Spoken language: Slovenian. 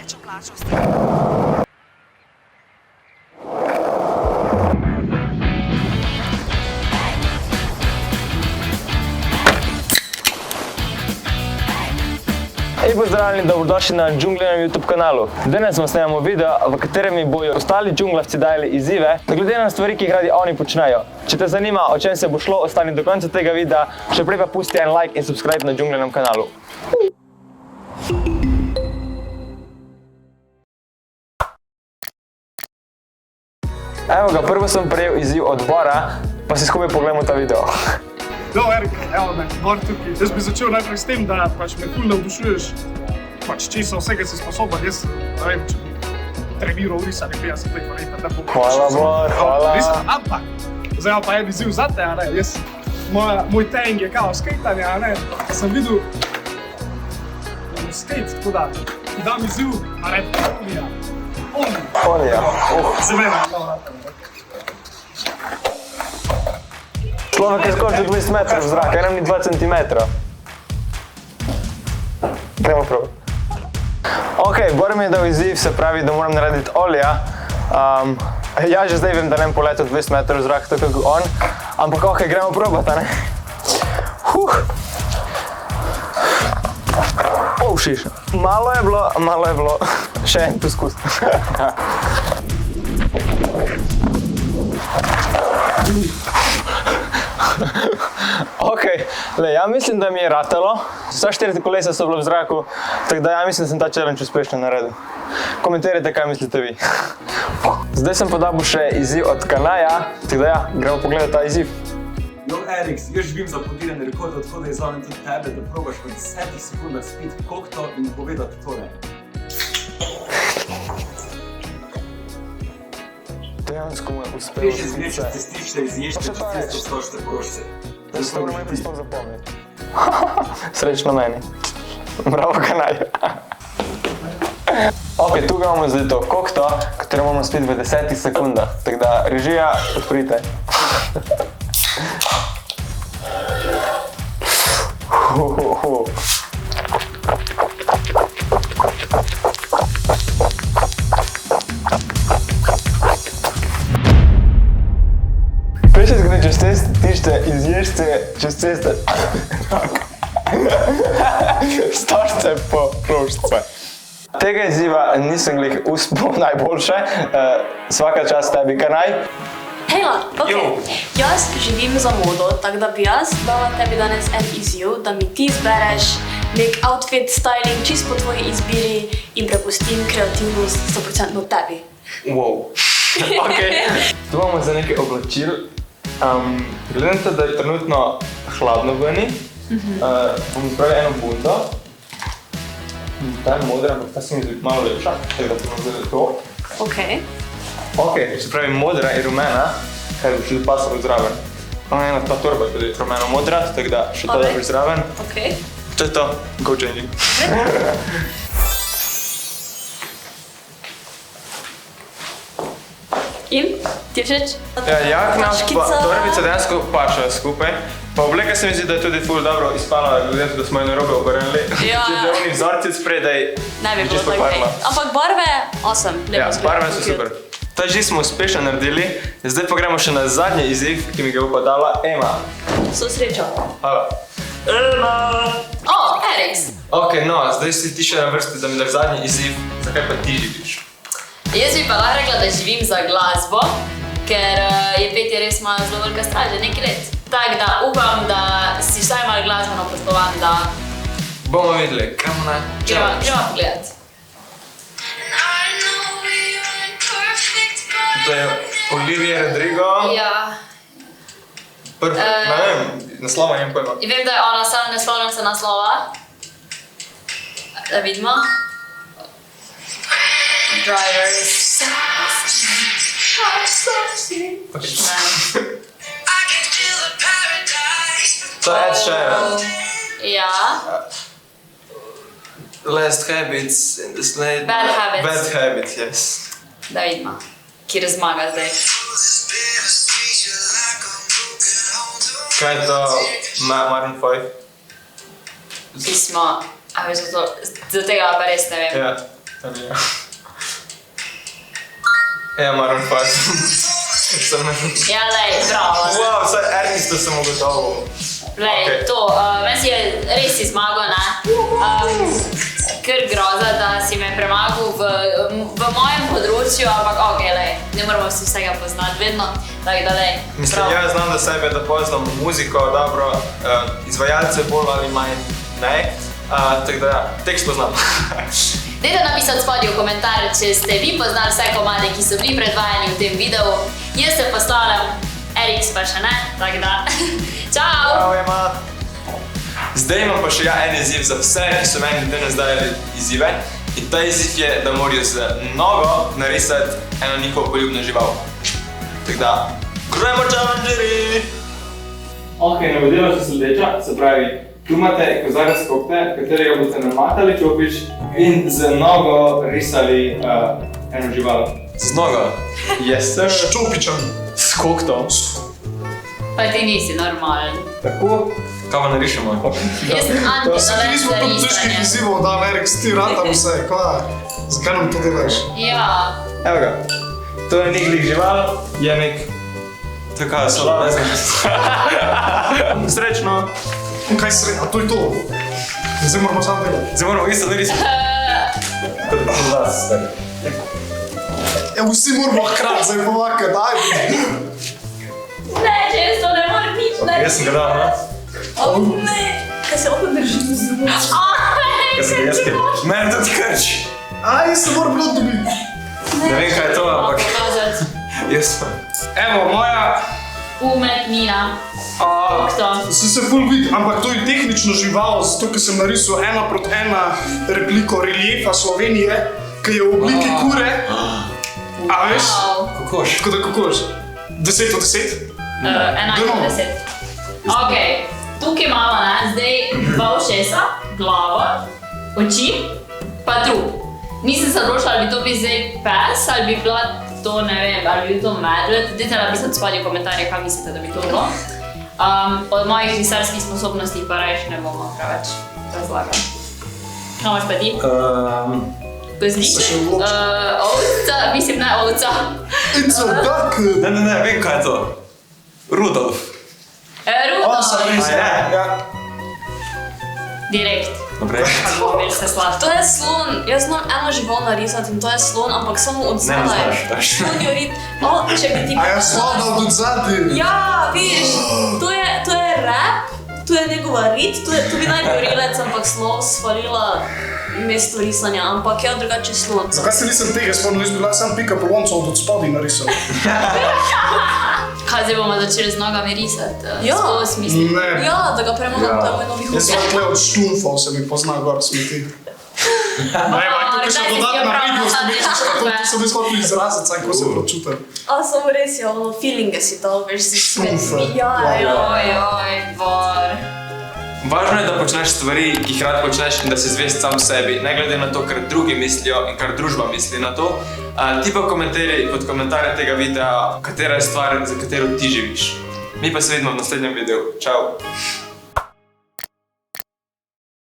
večjo plačo ostane. Hej, pozdravljeni, dobrodošli na Džunglinem YouTube kanalu. Danes vam snemamo video, v katerem mi bojo ostali džunglavci dajali izzive, glede na stvari, ki jih radi oni počnejo. Če te zanima, o čem se bo šlo, ostani do konca tega videa, še prej pa pusti en like in subscribe na Džunglinem kanalu. Evo ga, prvo sem prejel izziv od Bora, pa si skupaj pogledamo ta video. Jo, Erik, evo me, Bor tukaj. Jaz bi začel najprej s tem, da me ful navdušuješ, česa vsega si sposoben. Jaz ne vem, če bi treniral risanje 50 let, verjetno, da bo Hvala, Bor, hvala. Ampak, zdaj pa en izziv zate, a ne, moj tank je kao skejtanje, a ne, sem videl skejt, tako da ti dam izziv, a ne, Onija. Zemljena, Človek je skočil 20 metrov v zrak, enem ni 2 centimetra. Gremo prav. Ok, Bor mi je dal izziv, se pravi, da moram narediti olja. Ja, že zdaj vem, da ne bom poletel 20 metrov v zrak, tako kot on. Ampak ok, gremo probat, a ne? Šiš. Malo je bilo. Še en poskus. Ok, ja mislim, da mi je ratalo. Vsa 4 kolesa so bila v zraku, tako da ja mislim, da sem ta challenge uspešno naredil. Komentirajte, kaj mislite vi. Zdaj sem podabil še izziv od Kanaja, tako da ja, gremo pogledati ta izziv. Jo, Erik, jaz živim za podirane rekorde, tako da izvamem tudi tebe, da probaš v 10 sekundah spiti kokto in povedati tole. Dejansko mu je uspelo. Veš, izvleče testišče, izješče, če testo stočite porošče. To se moram najprej sploh zapomniti. Srečno meni. Bravo, Kanaj. Ok, tu ga imamo zdaj to kokto, katero moramo spiti v 10 sekundah. Tako da, režija, odprite. Kaj se zgodi čez cestišče, izješče čez ceste? Stožce po ploščce. Tega izziva nisem glih uspel najboljše. Svaka čast tebi, Kanaj. Hejla, ok. Jaz živim za modo, tako da bi jaz dala tebi danes en izziv, da mi ti izbereš nek outfit, styling, čist po tvoji izbiri in prepustim kreativnost 100% tebi. Wow. Ok. Tu imamo za nekaj oblačil. Glede na to, da je trenutno hladno veni, bom izpravil eno bunto. Ta je modra, ampak ta se mi zdi malo lepša, tako da bomo zdaj to. Ok. Ok, se pravi modra in rumena, kaj bo še pasalo zraven. Ena ta torba je tudi rumeno-modra, tako da še to daš zraven. Ok. To je to, go changing. In? Ti je všeč? Jakna pa torbica dejansko pašajo skupaj. Pa obleka se mi zdi, da je tudi ful dobro izpala, glede da smo jo narobe obrnili. Ja. Če bi oni vzorci spredaj, Ne bi bilo čisto tako. parla. Ampak barve, awesome. Ja, barve so super. Ta že smo uspešno naredili, zdaj pa gremo še na zadnji izziv, ki mi ga bo pa dala Ema. So srečo. Hvala. Ema! O, Eriks. Ok, no, zdaj si ti še na vrsti, da mi daš zadnji izziv, zakaj pa ti živiš? Jaz bi pa lahko rekla, da živim za glasbo, ker je petje res moja zelo velika stvar, že nekaj let. Tako da upam, da si vsaj malo glasbeno poslovan, da Bomo videli, gremo na gremo pogledat. To je Olivia Rodrigo. Ja. Ne vem, naslova njem pojma. Vem, da je ona, sam ne spomnim se naslova. Da vidimo. Drivers. To je Ed Sheeran. Ja. Last Habits in the Slade. Bad Habits. Bad Habits, yes. Da vidimo, kjer zmaga zdaj. Kaj je to Maroon 5? Pismo, a veš, za tega pa res ne vem. Ja. Ja, Maroon 5. Ja, lej, bravo. Wow, vsaj Ernesto sem ugotovil. Lej, Okej. to, meni si je res si zmagal, ne? Ker groza, da si me premagal v mojem področju, ampak okej, lej, ne moramo si vsega poznati vedno, tako da lej, Mislim, bravo. jaz znam, da sebe, da poznam muziko, dobro, izvajalce bolj ali manj ne, tako da ja, tekst poznam. Dajte napisati spodaj v komentar, če ste vi poznali vse komade, ki so bili predvajani v tem videu. Jaz se postavljam, Eriks pa še ne, tako da, čau! Zdaj imam pa še en izziv za vse, ki so meni danes dali izzive. In ta izziv je, da morajo z nogo narisati eno njihovo poljubno žival. Tako da, gremo challengerji! Ok, navodila so sledeča, se pravi, tu imate kozarec kokte, katerega boste namatali čopič in z nogo risali eno živalo. Z nogo? Yes, sir. Ščopičan. S kokto. Pa ti nisi normalen. Tako. Kaj pa narišemo? Jaz sem Se ti nismo anti-talent tam težkih risanja. izzivov, da Eriks, ti ratam vse, kva? Zakaj nam to delaš? Ja, Evo ga. To je nek lik žival, je nek... Taka so, ne znam. Srečno. Kaj sredi, a to je to? Zdaj moramo sam delati. Zdaj moramo isto narisati. Evo, vsi moramo hkrati, zdaj pomaka, daj. ne, če jaz to ne morem nič narediti. Jaz sem ga dal, ne? O ne, kaj se opet držim z zubom. Jaz sem ga Mene tudi krč. A, jaz se moram blot dobiti. Ne vem, kaj je to, ampak... Jaz sem... Evo, moja... Umetnina. Kokto. Sem se ful vidi, ampak to je tehnično žival, zato ker sem narisal 1:1 repliko reliefa Slovenije, ki je v obliki kure. A veš? Wow. Kokoš. Tako da kokoš. 10 od 10? 11 od 10. Ok, tukaj imamo, ne, zdaj dva ušesa, glavo, oči, pa trup. Nisem se odločila, ali bi to bil zdaj pes, ali bi bila to, ne vem, ali bi bil to medved. Dajte napisati spodaj v komentarje, kaj mislite, da bi to bilo. Od mojih risarskih sposobnosti pa rajš ne bomo preveč razlagali. Kaj imaš pa ti? Kozliček? Se še odloči. Ovca, mislim, ne ovca. It's a duck! Ne, vem, kaj je to. Rudolf. Rudolf. Ja. Direkt. Naprej. Kako veš se slav. To je slon. Jaz znam eno žival narisati in to je slon, ampak samo od Ne, ne zadaj. znaš. Slon je rit. O, če bi ti... A ja slona od odzadi. Ja, vidiš, to je rap, to je njegova rit, to bi naj bil rilec, ampak slon svalila mesto risanja, ampak je drugače slon. Zakaj se nisem tega spomnil, jaz bi bila sam pika polonca od spodaj narisal. Kaj zdaj bomo začeli z nogami risati? Ja. Skozi mislim. Ne. Ja, da ga premagam, to je moj novi Jaz hobi. sem tle od štumfov, se mi pozna gor smeti. Ne, ampak tukaj še kdaj si dodatna prav vidnost, nasadil to štumfe? sem jaz hotel izraziti, saj ko se počutim. A samo res je, ono feelinge si dal, veš, si Štumfe. Ja, ja. Oj, bor. Važno je, da počneš stvari, ki jih rad počneš in da si zvest sam sebi, ne glede na to, kar drugi mislijo in kar družba misli na to. Ti pa komentiraj pod komentarje tega videa, katera je stvar, za katero ti živiš. Mi pa se vidimo v naslednjem videu. Čau!